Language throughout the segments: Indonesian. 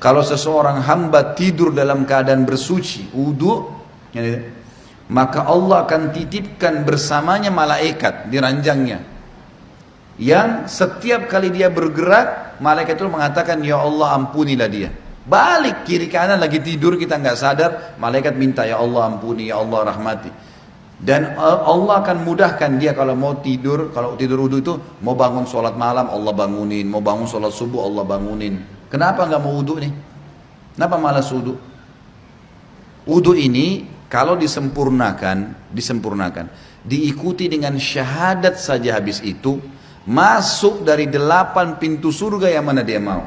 Kalau seseorang hamba tidur dalam keadaan bersuci, wudu, maka Allah akan titipkan bersamanya malaikat di ranjangnya. Yang setiap kali dia bergerak, malaikat itu mengatakan, ya Allah ampunilah dia. Balik kiri kanan lagi tidur kita nggak sadar, malaikat minta, ya Allah ampuni, ya Allah rahmati. Dan Allah akan mudahkan dia kalau mau tidur, kalau tidur wudu itu mau bangun sholat malam Allah bangunin, mau bangun sholat subuh Allah bangunin. Kenapa nggak mau wudu nih? Kenapa malas wudu? Wudu ini kalau disempurnakan, diikuti dengan syahadat saja habis itu, masuk dari 8 pintu surga yang mana dia mau.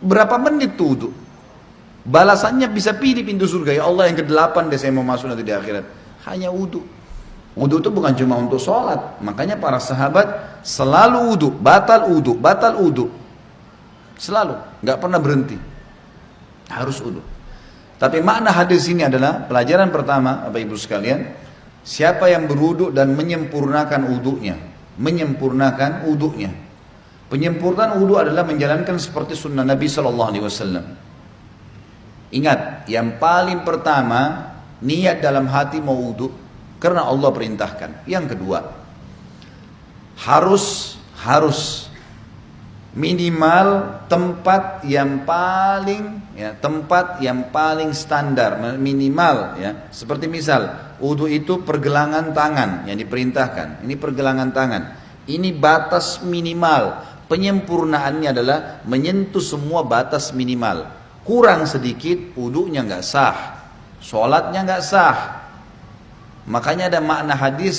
Berapa menit tuh wudu? Balasannya bisa pilih pintu surga. Ya Allah yang ke-8 deh saya mau masuk nanti di akhirat. Hanya wudu. Wudu itu bukan cuma untuk sholat. Makanya para sahabat selalu wudu, batal wudu, batal wudu. Selalu, nggak pernah berhenti. Harus wudu. Tapi makna hadis ini adalah pelajaran pertama, Bapak Ibu sekalian, siapa yang berwudu dan menyempurnakan wudunya, menyempurnakan wudunya. Penyempurnaan wudu adalah menjalankan seperti sunnah Nabi Sallallahu Alaihi Wasallam. Ingat, yang paling pertama niat dalam hati mau wudu karena Allah perintahkan. Yang kedua, harus minimal tempat yang paling standar, minimal ya. Seperti misal wudu itu pergelangan tangan yang diperintahkan. Ini pergelangan tangan. Ini batas minimal. Penyempurnaannya adalah menyentuh semua batas minimal. Kurang sedikit wudunya nggak sah, sholatnya nggak sah. Makanya ada makna hadis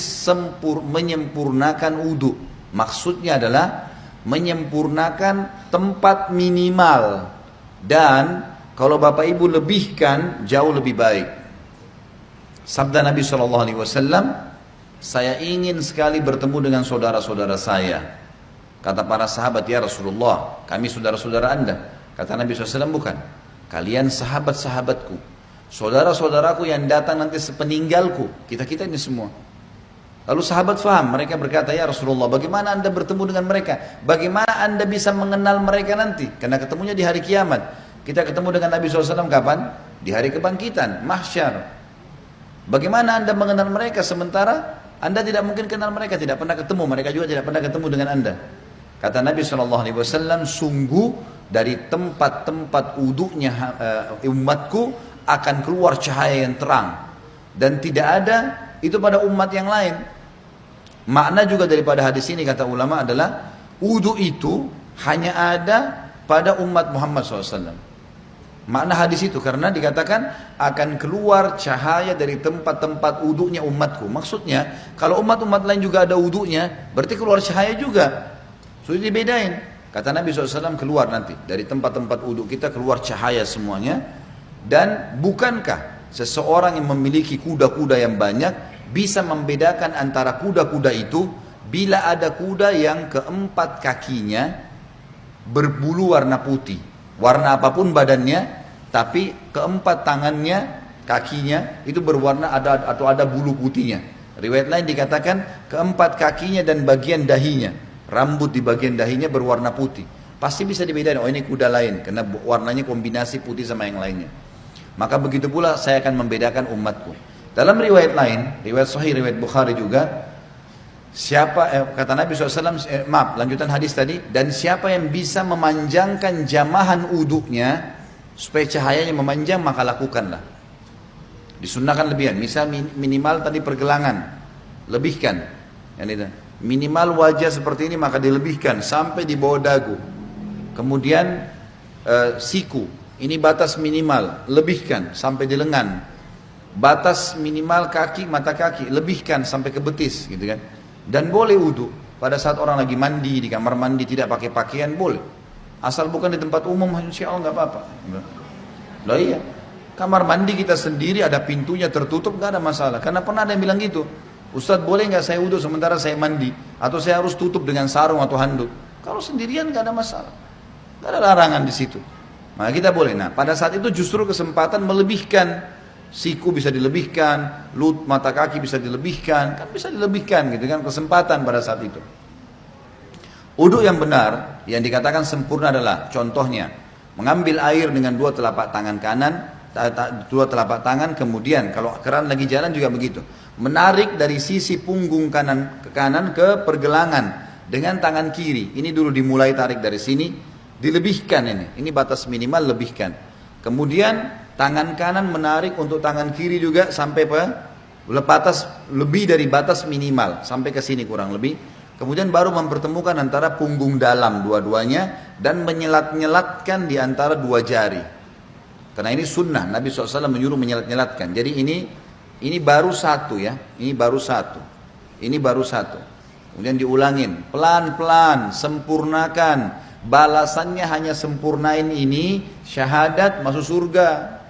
menyempurnakan wudu. Maksudnya adalah menyempurnakan tempat minimal, dan kalau Bapak Ibu lebihkan jauh lebih baik. Sabda Nabi SAW, saya ingin sekali bertemu dengan saudara-saudara saya. Kata para sahabat, ya Rasulullah, kami saudara-saudara Anda. Kata Nabi SAW, bukan, kalian sahabat-sahabatku, saudara-saudaraku yang datang nanti sepeninggalku, kita-kita ini semua. Lalu sahabat faham, mereka berkata, ya Rasulullah, bagaimana Anda bertemu dengan mereka? Bagaimana Anda bisa mengenal mereka nanti? Karena ketemunya di hari kiamat. Kita ketemu dengan Nabi SAW kapan? Di hari kebangkitan, mahsyar. Bagaimana Anda mengenal mereka sementara Anda tidak mungkin kenal mereka, tidak pernah ketemu, mereka juga tidak pernah ketemu dengan Anda. Kata Nabi SAW, sungguh dari tempat-tempat wudunya umatku akan keluar cahaya yang terang. Dan tidak ada itu pada umat yang lain. Makna juga daripada hadis ini kata ulama adalah wudu itu hanya ada pada umat Muhammad SAW. Makna hadis itu karena dikatakan akan keluar cahaya dari tempat-tempat wudunya umatku. Maksudnya kalau umat-umat lain juga ada wudunya, berarti keluar cahaya juga. Sudah dibedain. Kata Nabi SAW, keluar nanti dari tempat-tempat wudhu kita keluar cahaya semuanya. Dan bukankah seseorang yang memiliki kuda-kuda yang banyak bisa membedakan antara kuda-kuda itu bila ada kuda yang keempat kakinya berbulu warna putih, warna apapun badannya, tapi keempat tangannya, kakinya itu berwarna ada bulu putihnya. Riwayat lain dikatakan keempat kakinya dan bagian dahinya, rambut di bagian dahinya berwarna putih. Pasti bisa dibedakan, oh ini kuda lain karena warnanya kombinasi putih sama yang lainnya. Maka begitu pula saya akan membedakan umatku. Dalam riwayat lain, riwayat sahih, riwayat Bukhari juga, kata Nabi SAW, lanjutan hadis tadi, dan siapa yang bisa memanjangkan jamahan uduknya supaya cahayanya memanjang, maka lakukanlah. Disunnahkan lebihan, misal minimal tadi pergelangan, lebihkan. Minimal wajah seperti ini maka dilebihkan sampai di bawah dagu. Kemudian siku, ini batas minimal, lebihkan sampai di lengan. Batas minimal kaki, mata kaki, lebihkan sampai ke betis, gitu kan. Dan boleh wudu pada saat orang lagi mandi di kamar mandi tidak pakai pakaian boleh. Asal bukan di tempat umum, insya Allah nggak apa-apa. Loh iya, kamar mandi kita sendiri ada pintunya tertutup nggak ada masalah. Karena pernah ada yang bilang gitu, Ustadz boleh nggak saya wudu sementara saya mandi? Atau saya harus tutup dengan sarung atau handuk? Kalau sendirian nggak ada masalah, nggak ada larangan di situ. Maka kita boleh. Nah pada saat itu justru kesempatan melebihkan, siku bisa dilebihkan, mata kaki bisa dilebihkan, kan bisa dilebihkan gitu kan, kesempatan pada saat itu. Wudu yang benar, yang dikatakan sempurna adalah contohnya Mengambil air dengan dua telapak tangan kanan, dua telapak tangan, kemudian kalau keran lagi jalan juga begitu. Menarik dari sisi punggung kanan ke kanan ke pergelangan dengan tangan kiri. Ini dulu dimulai tarik dari sini, dilebihkan ini. Ini batas minimal, lebihkan. Kemudian tangan kanan menarik untuk tangan kiri juga sampai batas lebih dari batas minimal, sampai ke sini kurang lebih. Kemudian baru mempertemukan antara punggung dalam dua-duanya dan menyelat-nyelatkan di antara dua jari. Karena ini sunnah, Nabi SAW menyuruh menyelat-nyelatkan. Jadi ini baru satu ya, ini baru satu. Ini baru satu. Kemudian diulangin, pelan-pelan, sempurnakan. Balasannya hanya sempurnain ini, syahadat masuk surga.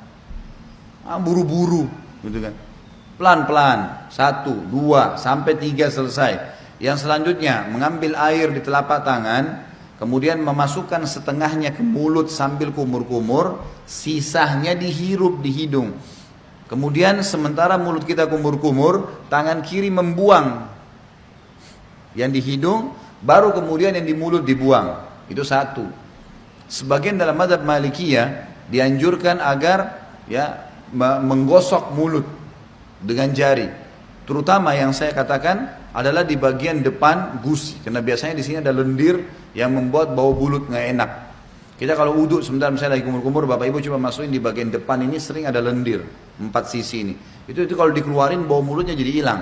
Buru-buru, gitu kan. Pelan-pelan, 1, 2, sampai 3 selesai. Yang selanjutnya, mengambil air di telapak tangan, kemudian memasukkan setengahnya ke mulut sambil kumur-kumur, sisanya dihirup di hidung. Kemudian sementara mulut kita kumur-kumur, tangan kiri membuang yang di hidung, baru kemudian yang di mulut dibuang. Itu satu. Sebagian dalam mazhab Malikiyah dianjurkan agar ya menggosok mulut dengan jari. Terutama yang saya katakan adalah di bagian depan gusi, karena biasanya di sini ada lendir yang membuat bau mulut nggak enak. Kita kalau uduk sebentar misalnya lagi kumur-kumur, bapak ibu coba masukin di bagian depan ini sering ada lendir 4 sisi ini. Itu kalau dikeluarin bau mulutnya jadi hilang.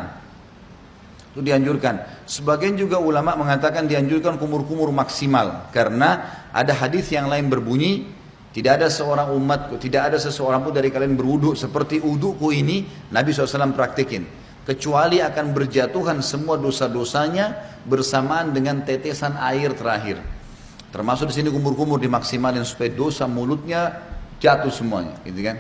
Itu dianjurkan. Sebagian juga ulama mengatakan dianjurkan kumur-kumur maksimal, karena ada hadis yang lain berbunyi, tidak ada seorang umat, tidak ada seseorang pun dari kalian berwudu seperti wuduku ini, Nabi SAW praktikin, kecuali akan berjatuhan semua dosa-dosanya bersamaan dengan tetesan air terakhir. Termasuk di sini kumur-kumur dimaksimalin supaya dosa mulutnya jatuh semuanya, gitu kan?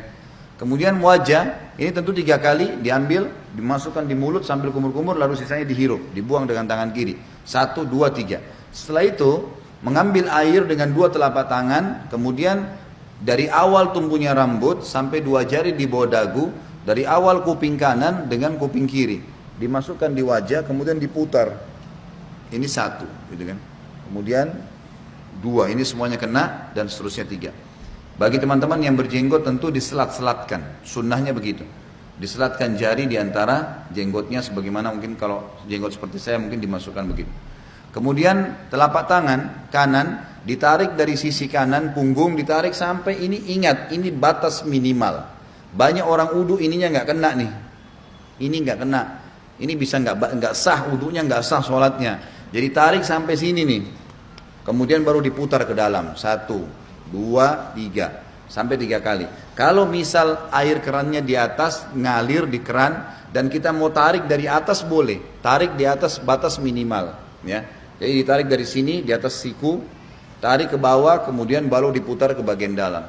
Kemudian wajah, ini tentu 3 kali diambil, dimasukkan di mulut sambil kumur-kumur, lalu sisanya dihirup, dibuang dengan tangan kiri. 1, 2, 3. Setelah itu, mengambil air dengan 2 telapak tangan, kemudian dari awal tumbuhnya rambut sampai 2 jari di bawah dagu, dari awal kuping kanan dengan kuping kiri, dimasukkan di wajah, kemudian diputar. Ini 1, gitu kan? Kemudian 2, ini semuanya kena, dan seterusnya 3. Bagi teman-teman yang berjenggot tentu diselat-selatkan, sunnahnya begitu. Diselatkan jari di antara jenggotnya, sebagaimana mungkin kalau jenggot seperti saya mungkin dimasukkan begitu. Kemudian telapak tangan kanan ditarik dari sisi kanan, punggung ditarik sampai ini, ingat ini batas minimal. Banyak orang wudu ininya nggak kena nih, ini nggak kena, ini bisa nggak sah wudunya, nggak sah sholatnya. Jadi tarik sampai sini nih, kemudian baru diputar ke dalam, 1, 2, 3, sampai 3 kali. Kalau misal air kerannya di atas, ngalir di keran, dan kita mau tarik dari atas boleh, tarik di atas batas minimal, ya. Jadi ditarik dari sini, di atas siku, tarik ke bawah, kemudian baru diputar ke bagian dalam.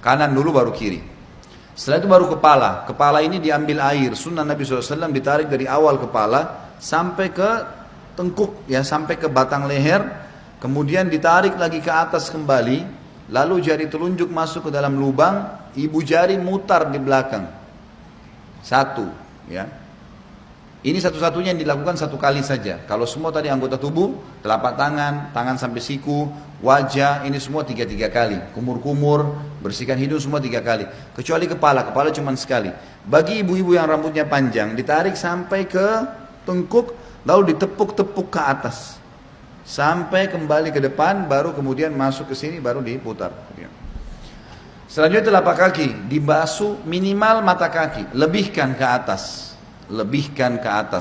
Kanan dulu baru kiri. Setelah itu baru kepala. Kepala ini diambil air, sunnah Nabi SAW ditarik dari awal kepala sampai ke tengkuk, ya, sampai ke batang leher, kemudian ditarik lagi ke atas kembali. Lalu jari telunjuk masuk ke dalam lubang, ibu jari mutar di belakang. 1, ya. Ini satu-satunya yang dilakukan 1 kali saja. Kalau semua tadi anggota tubuh, telapak tangan, tangan sampai siku, wajah, ini semua 3 kali. Kumur-kumur, bersihkan hidung semua 3 kali. Kecuali kepala cuma sekali. Bagi ibu-ibu yang rambutnya panjang, ditarik sampai ke tengkuk, lalu ditepuk-tepuk ke atas. Sampai kembali ke depan, baru kemudian masuk ke sini, baru diputar. Selanjutnya telapak kaki dibasuh minimal mata kaki, lebihkan ke atas,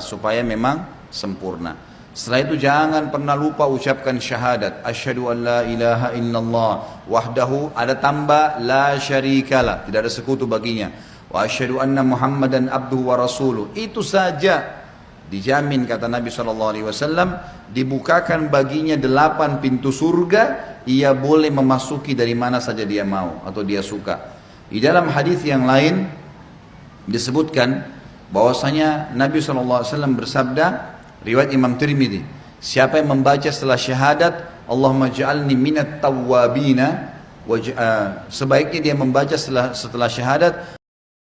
supaya memang sempurna. Setelah itu jangan pernah lupa ucapkan syahadat, asyhadu an la ilaha illallah wahdahu, ada tambah la syarikalah, tidak ada sekutu baginya, wa asyhadu anna muhammadan abduhu wa rasuluh. Itu saja dijamin, kata Nabi SAW, dibukakan baginya 8 pintu surga, ia boleh memasuki dari mana saja dia mau atau dia suka. Di dalam hadis yang lain disebutkan bahwasanya Nabi SAW bersabda, riwayat Imam Tirmidzi, siapa yang membaca setelah syahadat Allahumma ja'alni minat tawwabina, sebaiknya dia membaca setelah syahadat